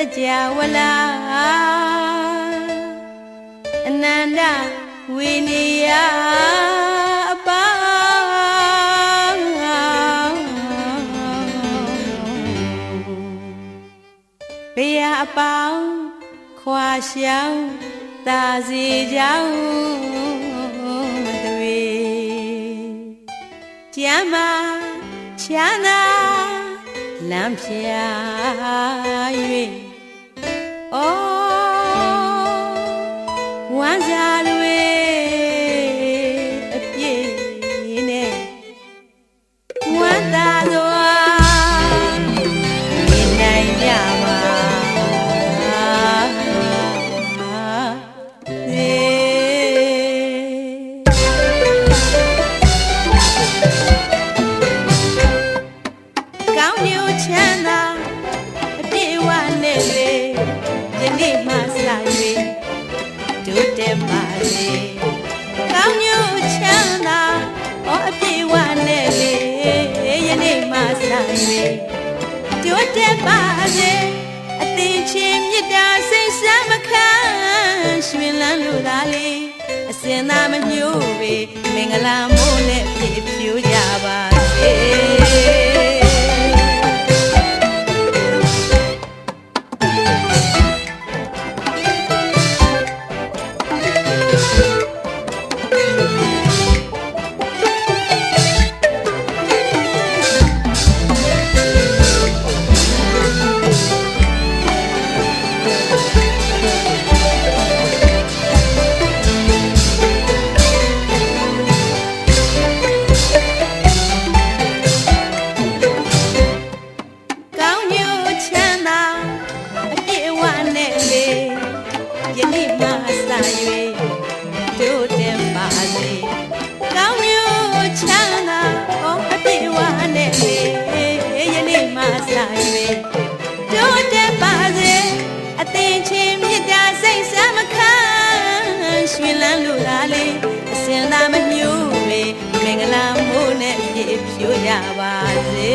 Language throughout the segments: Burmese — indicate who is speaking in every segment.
Speaker 1: စကြာဝဠာအနန္တဝိနည်းအပေါင်းဘေးအပေါင်းခွာရှောင်းသာစီကြောင်းမသွေကျမ်းမာချမ်းသာလမ်းဖြာ၍ဝမ်းစာတွေအပြည့်နဲ့ဝမ်းသာစွာနေနိုင်ကြပါကောင်းကျိုးချမ်းသာအပြည့်ဝနဲ့လေယနေ့မှစ၍တို့တက်ပါစေကောင်းကျိုးချမ်းသာအပြည့်ဝနဲ့လေယနေ့မှစ၍တို့တက်ပါစေအသင်ချင်းမြတ်တာစိတ်ဆမ်းမခံရွှင်လန်းလို့သာလေအစင်သာမညှို့ပေမင်္ဂလာမိုးနဲ့ပြည့်ဖြူကြပါစေယနေ့မှစ၍တို့တင်ပါစေကောင်းကျိုးချမ်းသာအပြည့်ဝနဲ့ယနေ့မှစ၍တို့တင်ပါစေအသင်ချင်းမြတ်တာစိတ်ဆမ်းမခံရွှင်လန်းလို့သာလေအစင်သာမညှို့ပေမင်္ဂလာမိုးနဲ့ပြည့်ဖြိုးကြပါစေ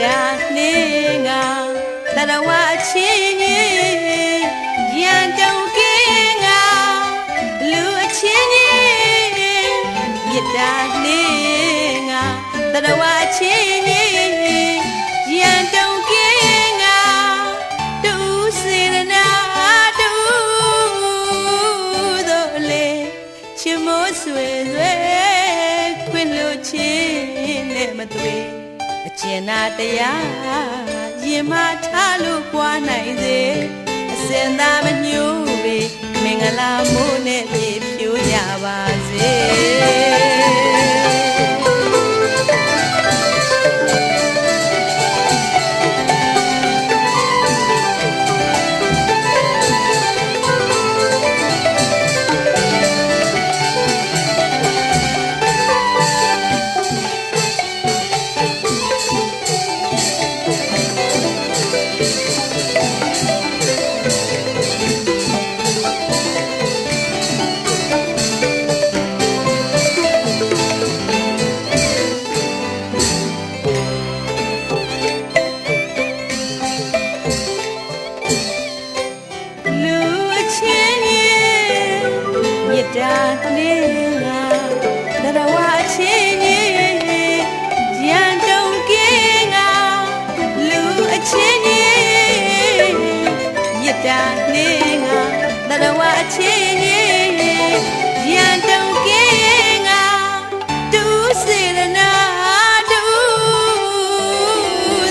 Speaker 1: ဒါနေငါတရဝအချင်းကြီးရန်တုံကင်းငါလူအချင်းကြီးမြတ်တာနေငါတရဝအချင်းကြီးရန်တုံကင်းငါတူစေရနာတူတို့လေချစ်မိုးဆွေဆွေခွင်လို့ချင်းနဲ့မသွေအကျဉ်းနာတရားရင်မထားလို့ပွားနိုင်စေအစင်သာမညှို့ပေမင်္ဂလာမိုးနဲ့ပြည့်ဖြိုးကြပါစေဒါနေငါတရဝအချင်းကြီးရန်တုံကင်းငါလူအချင်းကြီးမြတ်တာနေငါတရဝအချင်းကြီးရန်တုံကင်းငါတူစေရနာတူ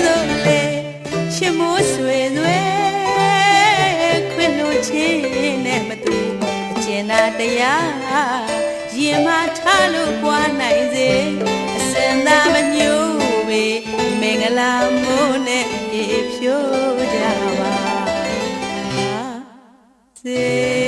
Speaker 1: တို့လေချစ်မိုးဆွေဆွေခွင်လို့ချင်းနဲ့မတူနာတရားရင်မထားလို့ပွားနိုင်စေအစင်သာမညှို့ပေမင်္ဂ င်္ဂလာမိုးနဲ့ပြေဖြိုးကြပါစေ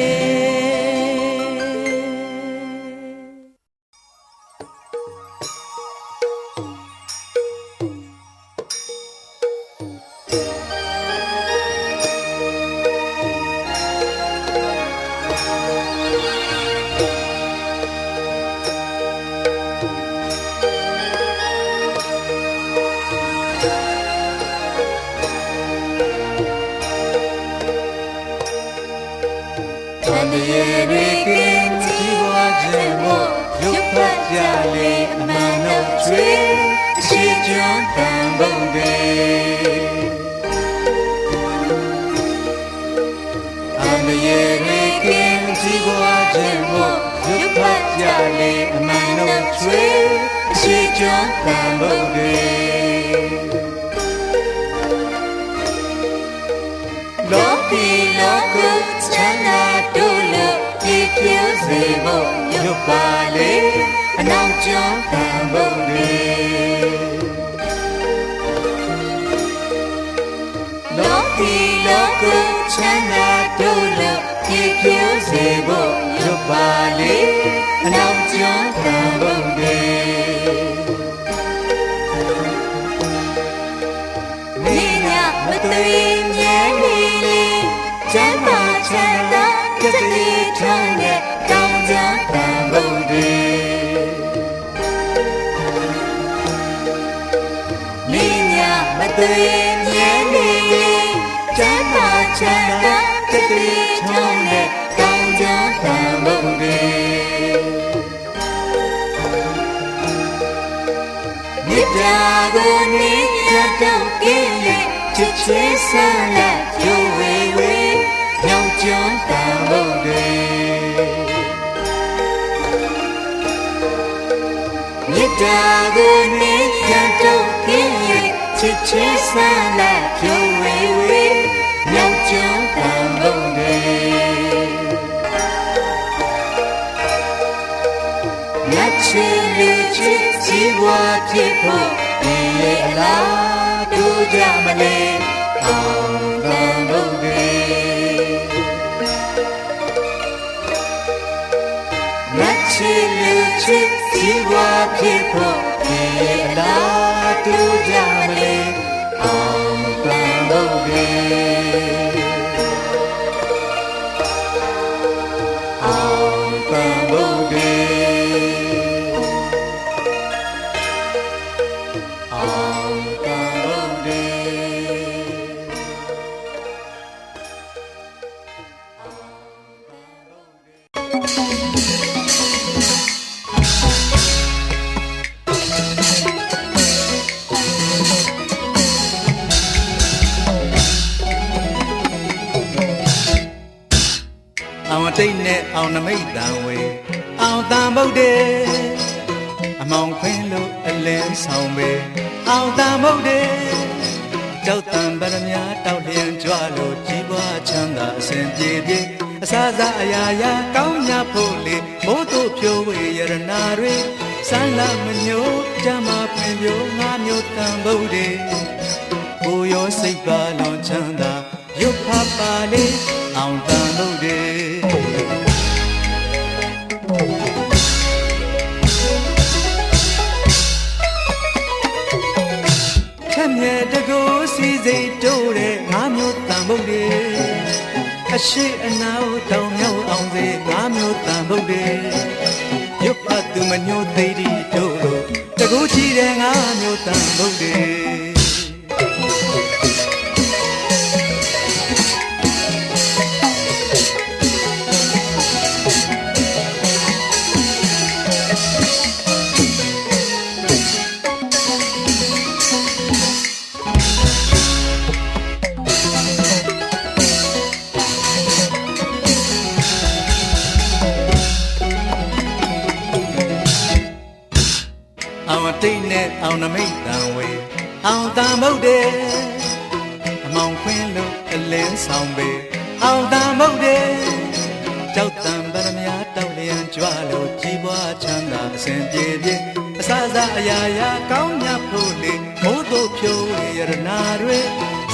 Speaker 2: အစအအရာရာကောင်းမြတ်ဖို့လေမိုးတို့ဖြိုး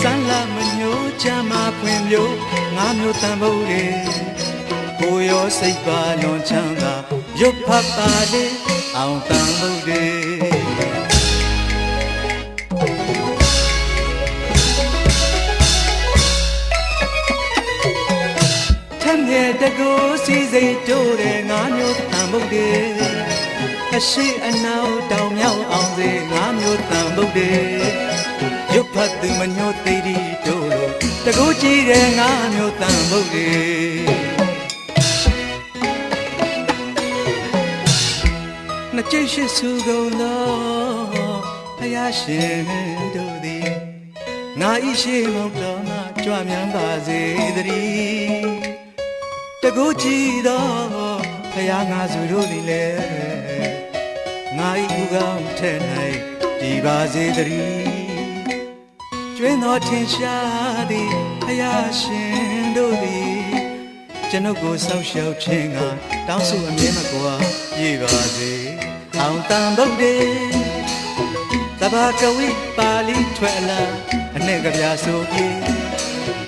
Speaker 2: စမ်းလာမညိုချမ်းမဖွင့်မျိုးငါမျိုးတန်ဖို့လေကိုရောစိတ်ပါလွန်ချမ်းသာရုပ်ဖတ်ပါလေအောင်တန်ဖို့လေထမ်းရဲ့တကူစီစိတ်တို့တဲ့ငါမျိုးတန်ဖို့လေအရှိအနောက်တောင်မြောက်အောင်စေငါမျိုးတန်ဖို့လေရုပ်ဖတ်သူမညိုသိတိတို့လို့တကူကြည့်တဲ့ငါမျိုးတန်ဖို့လေနှကြိတ်ရှိစုကုန်သောဖယားရှင်တို့သည်ငါဤရှိမောက်တော်မှကြွမြန်းပါစေတည်းတကူကြည့်သောဖယားငါစုတို့သည်လည်းငါဤဥကောင်းထဲ၌တည်ပါစေတည်းကျွင်းတော်ထင်ရှားသည်ဖယားရှင်တို့သည်ကျွန်ုပ်ကိုဆောက်ရှောက်ခြင်းကတောင်းဆိုအမြဲမကွာပြေပါစေအောင်တန်ဗုဒ္ဓေသဘာကဝိပါဠိထွက်လာအနဲ့ကဗျာဆိုပြေ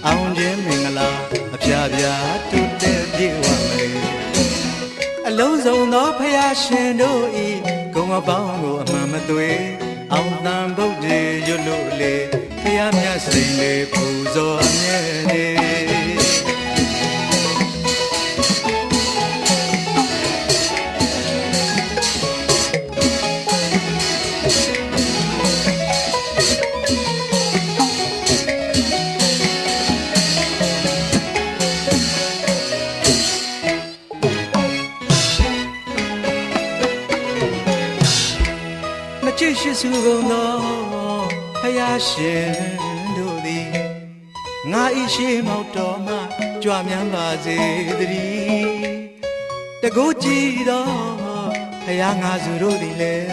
Speaker 2: အောင်ခြင်းမင်္ဂလာအပြာပြာတုတဲ့ပြေဝမယ်အလုံးစုံသောဖယားရှင်တို့ဤဂုဏ်အပေါင်းကိုအမှန်မသွေအောင်တန်ဗုဒ္ဓေရွတ်လို့လေဖယားမြတ်စိန်လေးပူဇော်အမြဲတည်းကြည့်ရှိစုကုန်သောဖယားရှင်တို့သည်ငါဤရှိမောက်တော်မှကြွမြန်းပါစေတည်းတကူကြည်သောဖယားငါစုတို့သည်လည်း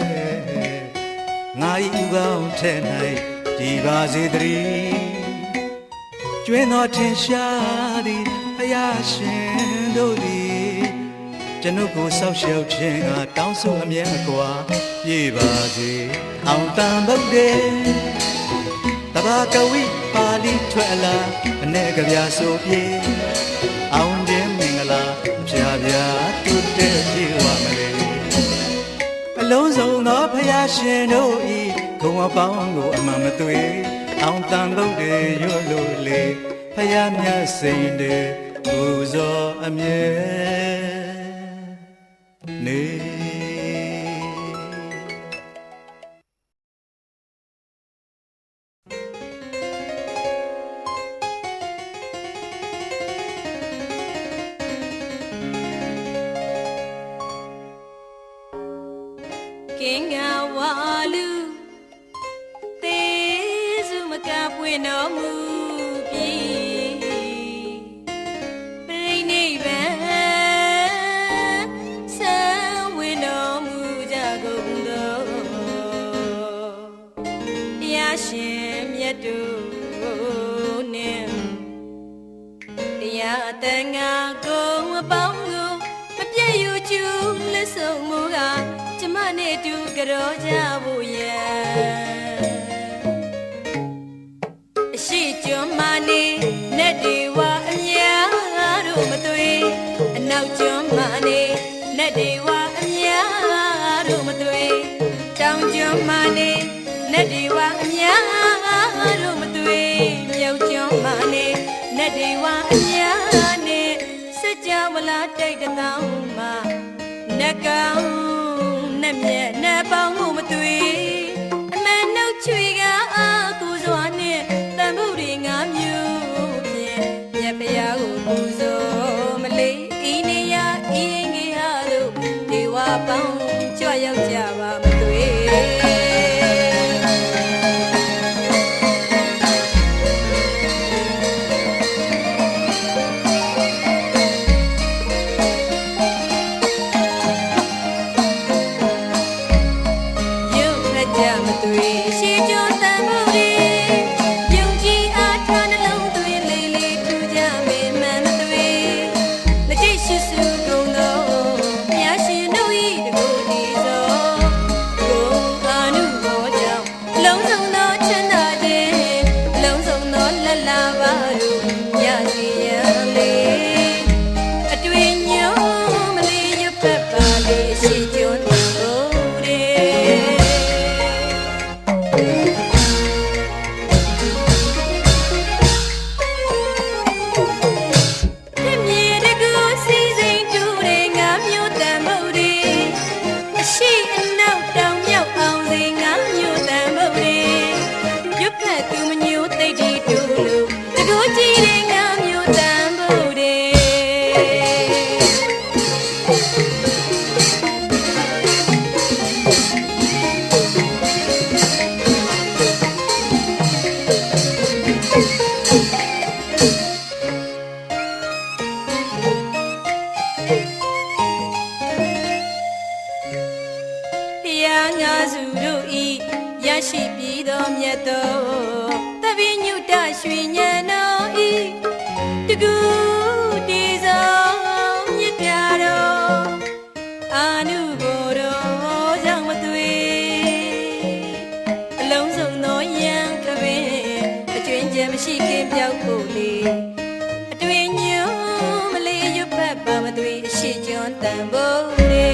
Speaker 2: ငါဤဥကောင်းထဲ၌တည်ပါစေတည်းကျွင်းတော်ထင်ရှားသည်ဖယားရှင်တို့သည်ကျွန်ုပ်ကိုဆောက်ရှောက်ခြင်းကတောင်းဆိုအမြဲမကွာပြေပါစေအောင်တန်ဗုဒ္ဓေတဘာကဝိပါဠိထွက်လာအနဲ့ကဗျာဆိုပြေအောင်ခြင်းမင်္ဂလာဖြာဖြာတုတဲ့ပြေဝမလေအလုံးစုံသောဖယားရှင်တို့ဤဂုဏ်အပေါင်းကိုအမှန်မသွေအောင်တန်ဗုဒ္ဓေရွတ်လို့လေဖယားမြတ်စိန်တဲ့ပူဇော်အမြဲနေ
Speaker 1: ကင်္ဂဝါလူသေးစုမကပွင့်တော်မူပြီပြိဋိဘံဆံဝင်တော်မူကြကုန်သောတရားရှင်မြတ်တို့နှင့်တရားတန်ခါကုန်အပေါင်းကိုမပြည့်ယူကျူးလက်ဆုံးမူကားကျမနဲ့တူကြောကြဖို့ရန်အရှိကျွမ်းမနေနဲ့ဒီဝါအများတို့မသွေအနောက်ကျွမ်းမနေနဲ့ဒီဝါအများတို့မသွေတောင်ကျွမ်းမနေနဲ့ဒီဝါအများတို့မသွေမြောက်ကျွမ်းမနေနဲ့ဒီဝါအများနဲ့စကြဝဠာတိတ်တောင်မှာနှကောင်နဲ့မြဲနဲ့ပေါင်းမှုမသွေအမှန်နှုတ်ချွေကအာကူစွာနဲ့တန်ဖို့တွေငါမျိုးဖြင့်မြတ်ဖရာကိုပူဇော်မလေးဤနေရဤငေဟာတို့ဒေဝပေါင်းကြွရောက်ကြပါမသွေ လက်လာပါတို့ရစီရန်လေးအတွင်ညုံမလေးရွတ်ဖက်ပါလေရှိကျွန်းတော်ရှိပြီးသောမြတ်တော်တပိညုတရွှေညံတော်ဤတကူတေဆောင်မြတ်ပြတော်အာနုဘော်တော်ကြောင့်မသွေအလုံးစုံသောယံကပင်အကျွင်းကျန်မရှိခင်ပြောက်ဖို့လေအတွင်ညုံမလေးရွတ်ဖက်ပါမသွေအရှိကျွန်းတန်ဖို့လေ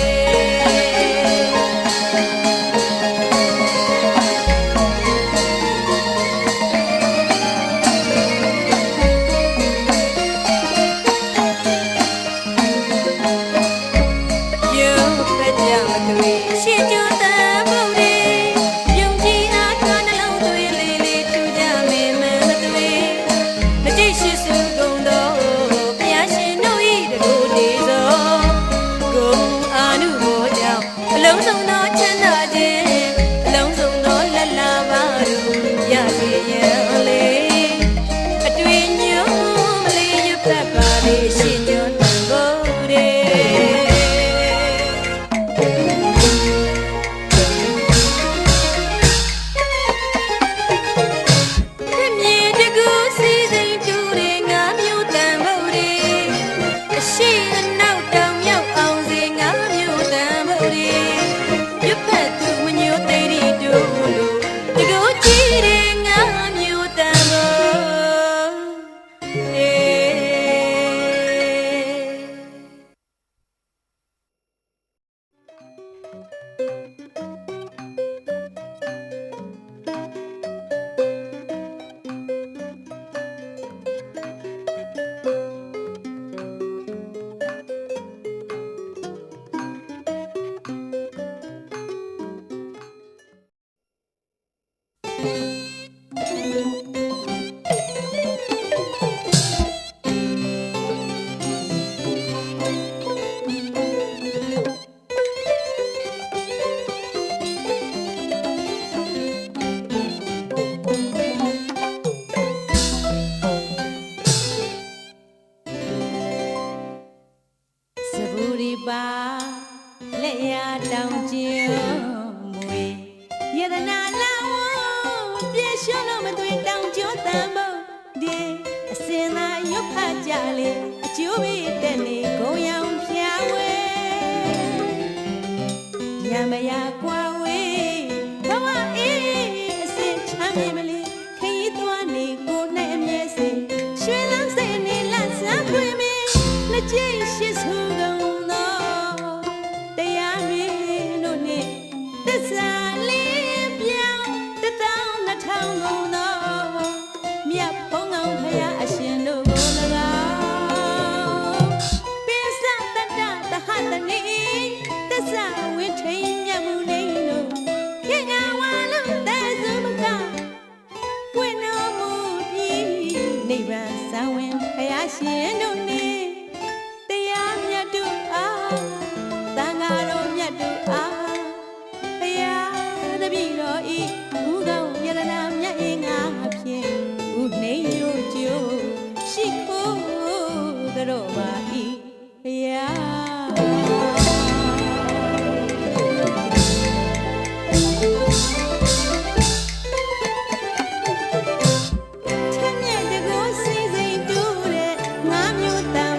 Speaker 1: တ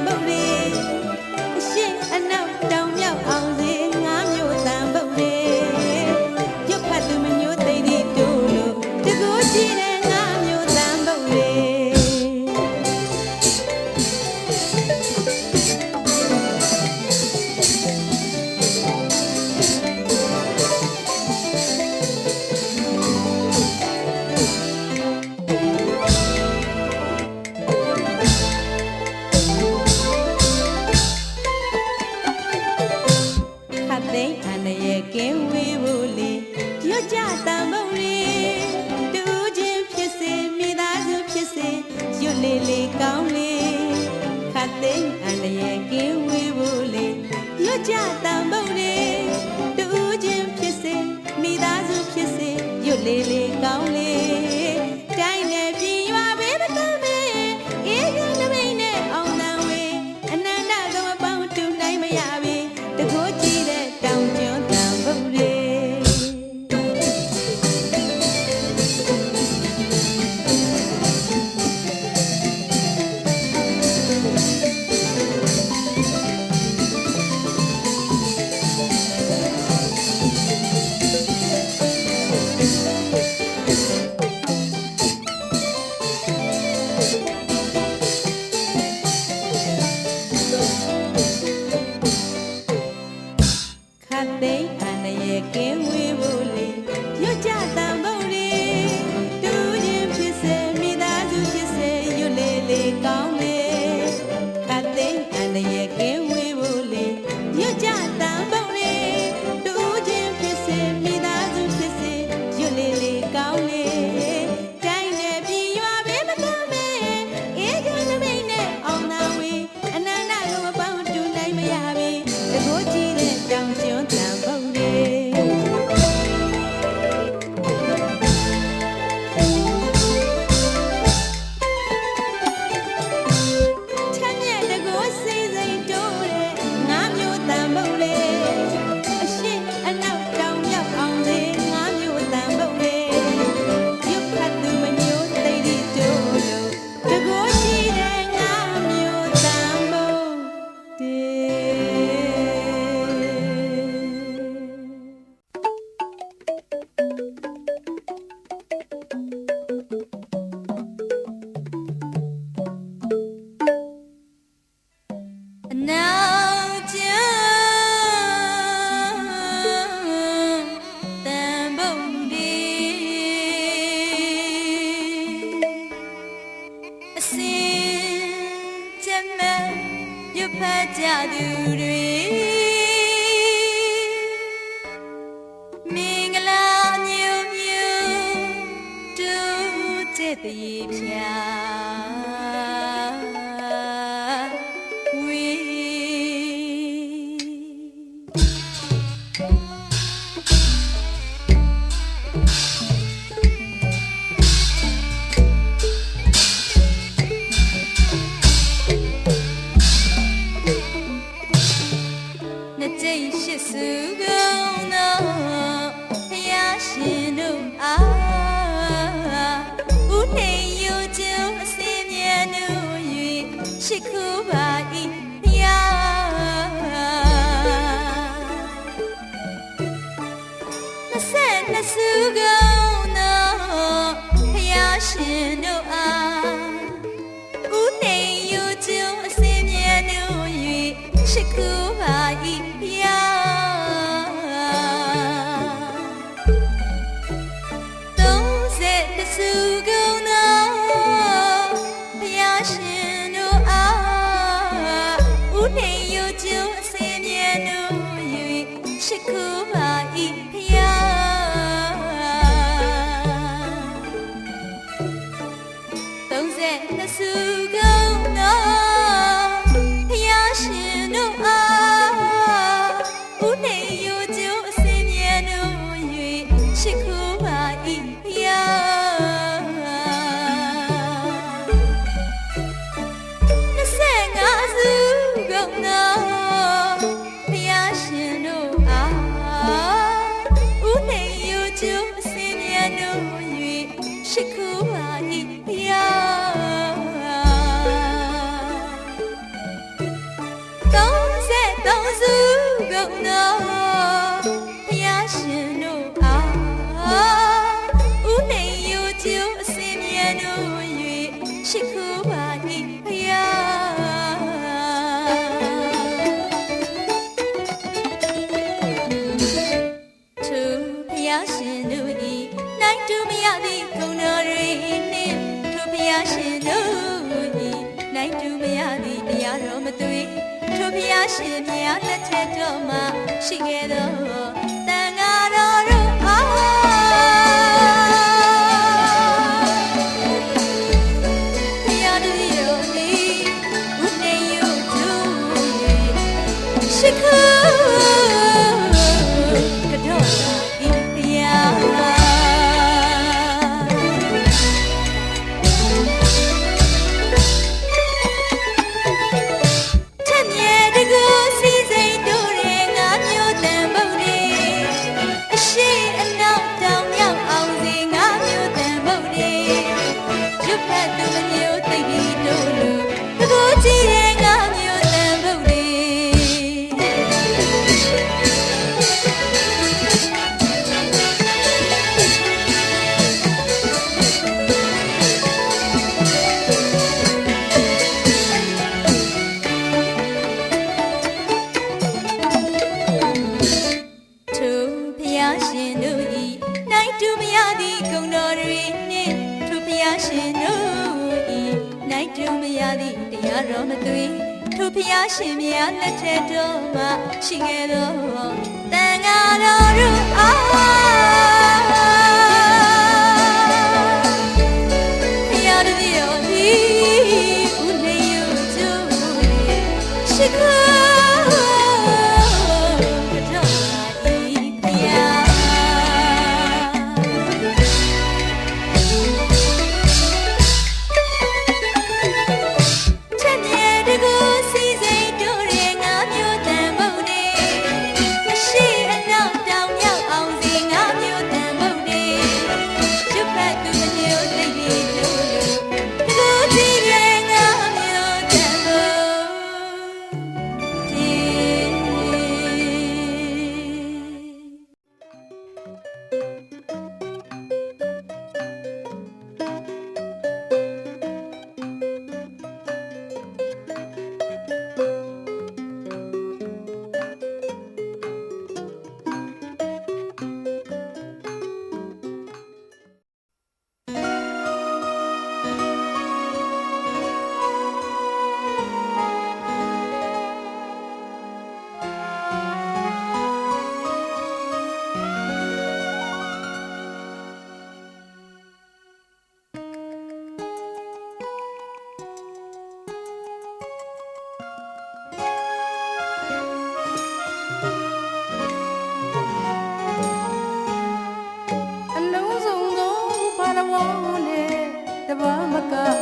Speaker 1: လေးလေးကောင်းလေးခတ်သိမ်းအန္တရာယ်ကင်းဝေးဖို့လေရွတ်ကြတန်ဖို့လေတူးချင်းဖြစ်စေမိသားစုဖြစ်စေရွတ်လေးလေးကောင်းလေးတိုင်းနဲ့ပြည်ရွာဘေးမတမ်းမေအေးရနမိတ်နဲ့အောင်တန်ဝေအနန္တသောအပေါင်းတူနိုင်မရပေတကိုးကြည့်တဲ့တောင်ကျွန်းတန်ဖို့လေသိမ်းအန္တရာယ်ကင်းဝေးဖို့လေရွတ်ကြတန်ဖို့လေတူးချင်းဖြစ်စေမိသားစုဖြစ်စေရွတ်လေးလေးကောင်းလေခတ်သိမ်းအန္တရာယ်ကင်းဝေးဖို့လေရွတ်ကြတန်ဖို့လေတူးချင်းဖြစ်စေမိသားစုဖြစ်စေရွတ်လေးလေးကောင်းလေတိုင်းနဲ့ပြည်ရွာဘေးမတမ်းမေအေးရနမိတ်နဲ့အောင်သာဝေအနန္တလိုအပေါင်းတူနိုင်မရပေတကိုးကြည့်တဲ့တောင်ကျွန်းချမ်းမြတ်တကိုးစိစိမ်တိုးတဲ့ငါမျိုးတန်ဖို့လေအရှိအနောက်တောင်ရောက်အောင်လေငါမျိုးတန်ဖို့လေရုပ်ခတ်သူမညို့သိတိတိုးလို့တကိုးရှိတဲ့ငါမျိုးတန်ဖို့တေနောက်ကျန်းတန်ဖို့ဒီအစင်ချမ်းမဲ့ရွတ်ဖတ်ကြသူတွေမင်္ဂလာမျိုးမျိုးတူတဲ့တည်ဖြာစုကုန်သောဘုရားရှင်တို့အားဦးနေယူကျုံအစင်းမြတ်တို့၍ရှိခိုးပါ၏ဘုရား22စုကုန်သောဘုရားရှင်တို့အားဦးနေယူကျုံအစင်းမြတ်တို့၍ရှိခိုးပါ၏ဘုရားစုကုန်သောဘုရားရှင်တို့အားဦးနေယူကျုံအစင်းမြတ်တို့၍ရှိခိုးပါ၏ဘုရား32စုကုန်သောဘုရားရှင်တို့အားဦးနေယူကျုံအစင်းမြတ်တို့၍ရှိခိုးပါ၏ဘုရားကုန်သောဘုရားရှင်တို့အားဦးနေယူကျုံအစင်းမြတ်တို့၍ရှိခိုးပါ၏ဘုရား33စုကုန်သောဘုရားရှင်တို့အားဦးနေယူကျုံအစင်းမြတ်တို့၍ရှိခိုးပါ၏ဘုရားရှင်တို့ဤနိုင်တူမရသည့်ဂုဏ်တော်တွေနှင့်ထိုဘုရားရှင်တို့ဤနိုင်တူမရသည့်တရားတော်မသွေထိုဘုရားရှင်များလက်ထက်တော်မှာရှိခဲ့သောတန်ဃာတော်တို့အားဘုရားတို့ သိပြီးတို့လူတကူကြည့်တဲ့ငါမျိုးတန်ဖို့လေရှင်တို့ဤနိုင်တူမရသည့်ဂုဏ်တော်တွေနှင့်ထိုဘုရားရှင်တို့ဤနိုင်တူမရသည့်တရားတော်မသွေထိုဘုရားရှင်မြတ်လက်ထက်တော်မှာရှိခဲ့သောတန်ဃာတော်တို့အားဘုရားတည်းတော်ဤဦးနေယူကျိုးရှိခိုး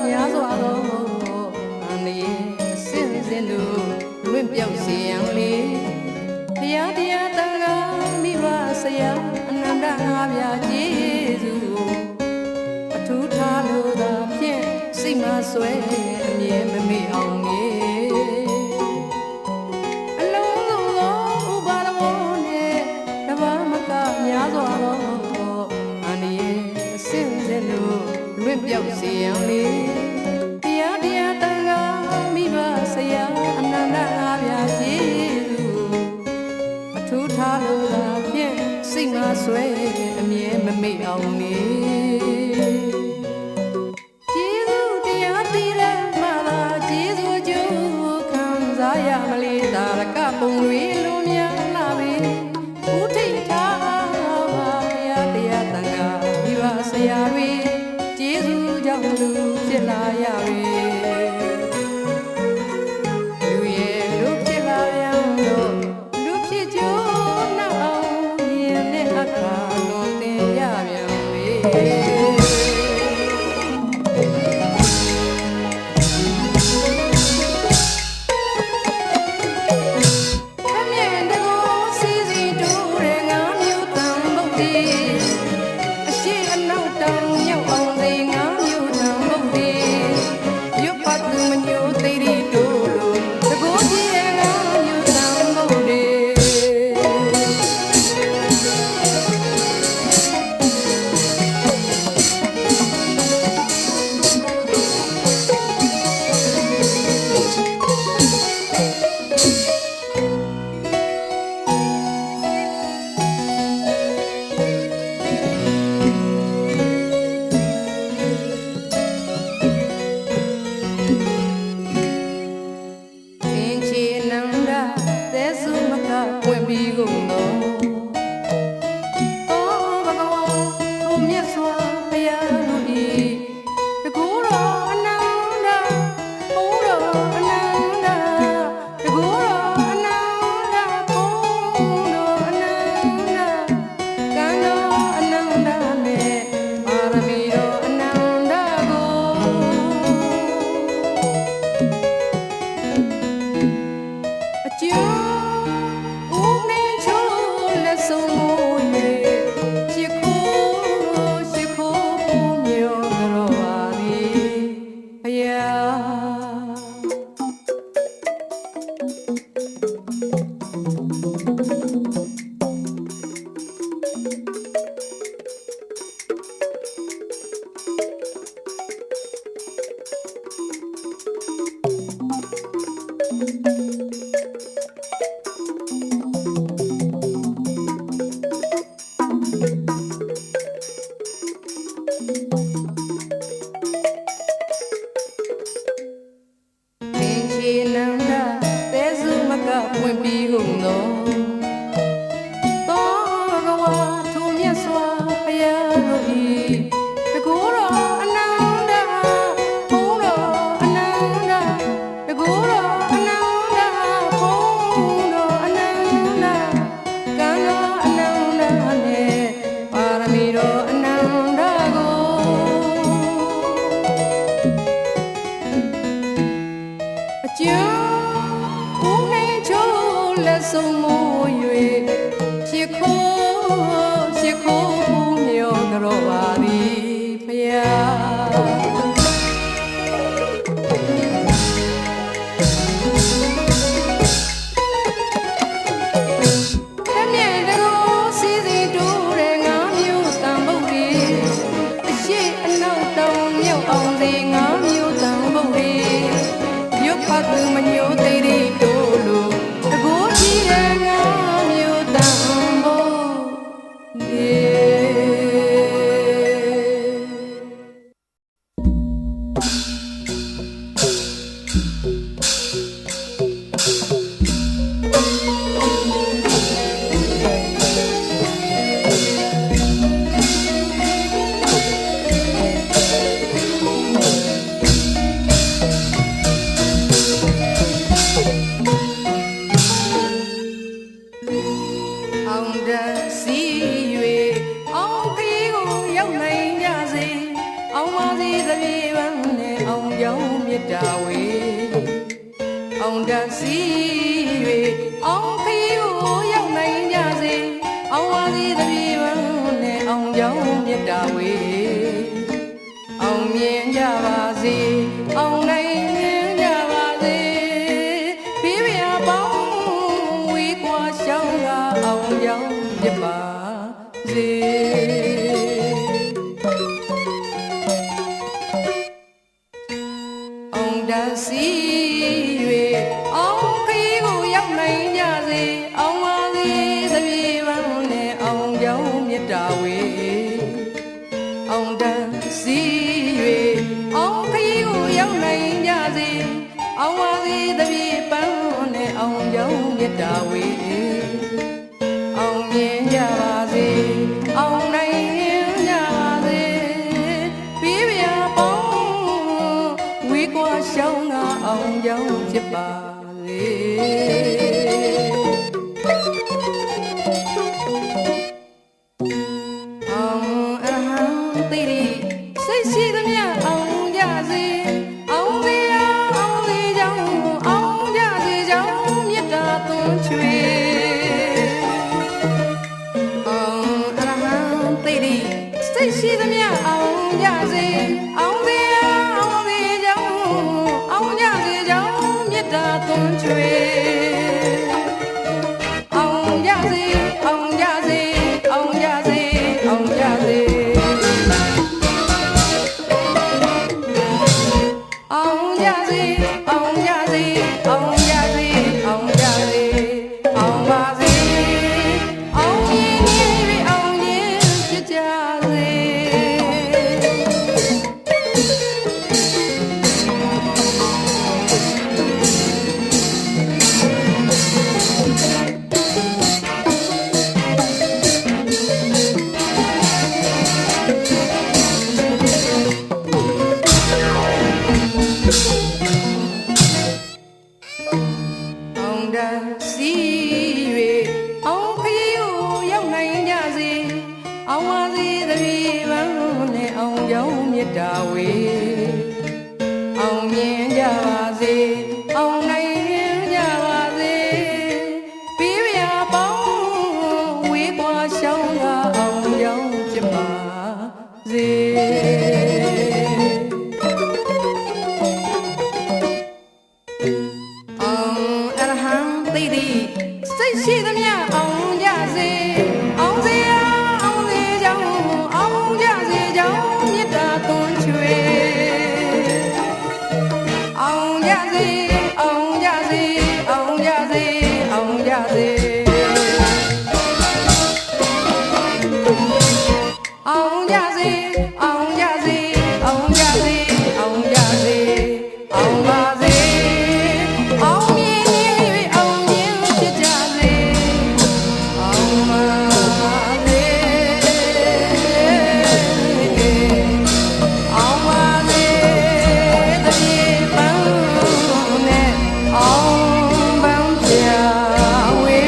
Speaker 1: များစွာသောအန္တရာယ်စင်စင်တို့လွင့်ပြောက်စေရန်လေဘုရားတရားတန်ခါမိဘဆရာအနန္တအားပြကျေးဇူးအထူးထားလို့သာဖြင့်စိတ်မဆွဲအမြဲမမေ့အောင်လေအလုံးစုံသောဥပါဒဝနဲ့တဘာမကများစွာသောအန္တရာယ်စင်စင်တို့လွင့်ပြောက်စေရန်လေဘုရားတရားတန်ခါမိဘဆရာအနန္တအားပြကျေးဇူးအထူးထားလို့သာဖြင့်စိတ်မဆွဲအမြဲမမေ့အောင်လေကျေးဇူးတရားတည်တဲ့မှသာကျေးဇူးကျိုးခံစားရမလေသာရကပုံတွေလိုများလာပြီဦးထိတ်ထားပါဘုရားတရားတန်ခါမိဘဆရာတွေကျေးဇူးကြောင့်လူဖြစ်လာရပြီလူရဲ့လူဖြစ်လာပြန်တော့လူဖြစ်ကြနောက်အောင်မြင်တဲ့အခါလွန်တင်ရပြန်ပြီခမင်းတကူစီစီတိုးတဲ့ငါမျိုးတန်ဖို့ဒီအရှိအနောက်တောင်ရောက်အောင်စေငါမျိုးတန်ဖို့ဒီယု
Speaker 3: ဆုံးမိုး၍ရှစ်ခိုးမြော်ကြောပါသည်ဖျားမညိုသေးသေးတို့လိုတကူကြီးရဲ့ငါမျိုးတန်ဖို့လေအောင်တန်းစီ၍အောင်ခရီးကိုရောက်နိုင်ကြစေအောင်ပါစေသပြေပန်းနဲ့အောင်ကြောင်းမြတ်တာဝေအောင်တန်းစီ၍အောင်ခရီးကိုရောက်နိုင်ကြစေအောင်ပါစေသပြေပန်းနဲ့အောင်ကြောင်းမြတ်တာဝေအောင်မြင်ကြပါစေအောင်နိုင်ကြပါစေပြေပြပေါင်းဝေးကွာရှောင်းလာအောင်ကြောင်းပြပါစေအောင်တန်းစီ၍အောင်ခရီးကိုရောက်နိုင်ကြစေအောင်ပါစေသပြေပန်းနဲ့အောင်ကြောင်းမြတ်တာဝေအောင်တန်းစီ၍အောင်ခရီးကိုရောက်နိုင်ကြစေအောင်ပါစေသပြေပန်းနဲ့အောင်ကြောင်းမြတ်တာဝေအောင်မြင်ကြပါစေအောင်နိုင်ကြပါစေပြေးပြပေါင်းဝေးကွာရှောင်းတာအောင်ကြောင်းဖြစ်ပါစေအောင်အဟံတိရိစိတ်ရှိသမျှအောင်ကြစေအောင်စေအောင်စေကြောင်းအောင်ကြစေကြောင်းမြတ်တာသွန်ချွေစိတ်ရှိသမျှအောင်ကြစေအောင်စေအောင်စေကြောင်းအောင်ကြစေကြောင်းမြတ်တာသွန်ချွေအောင်ကြစေအောင်ကြစေအောင်ကြစေအောင်ကြစေအောင်ကြစေအောင်ကြစေအောင်ကြစေအောင်ကြစေအောင်ပါစေအောင်မြင်ပြီအောင်ရင်ဖြစ်ကြစေအောင်တန်းစီ၍အောင်ခရီးကိုရောက်နိုင်ကြစေအောင်ပါစေသပြေပန်းနဲ့အောင်ကြောင်းမြတ်တာဝေအောင်မြင်ကြပါစေအောင်နိုင်ကြပါစေပြေးပြပေါင်းဝေးကွာရှောင်းတာအောင်ကြောင်းဖြစ်ပါစေစိတ်ရှိသမျှအောင်ကြစေအောင်စေအောင်စေကြောင်းအောင်ကြစေကြောင်းမြတ်တာသွန်ချွေအောင်ကြစေအောင်ကြစေအောင်ကြစေအောင်ကြစေအောင်ကြစေအောင်ကြစေအောင်ကြစေအောင်ကြစေအောင်ပါစေအောင်မြင်၍အောင်ခြင်းဖြစ်ကြစေအောင်ပါစေအောင်ပါစေတပြေပန်းနဲ့အောင်ပန်းပြဝေ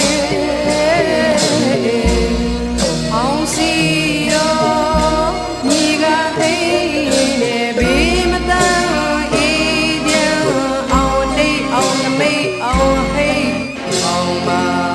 Speaker 3: အောင်စီရောညီကသိနေဘေးမတန်းအေးပြန်အောင်တိတ်အောင်နမိတ်အောင်ဟိတ်အောင်ပါ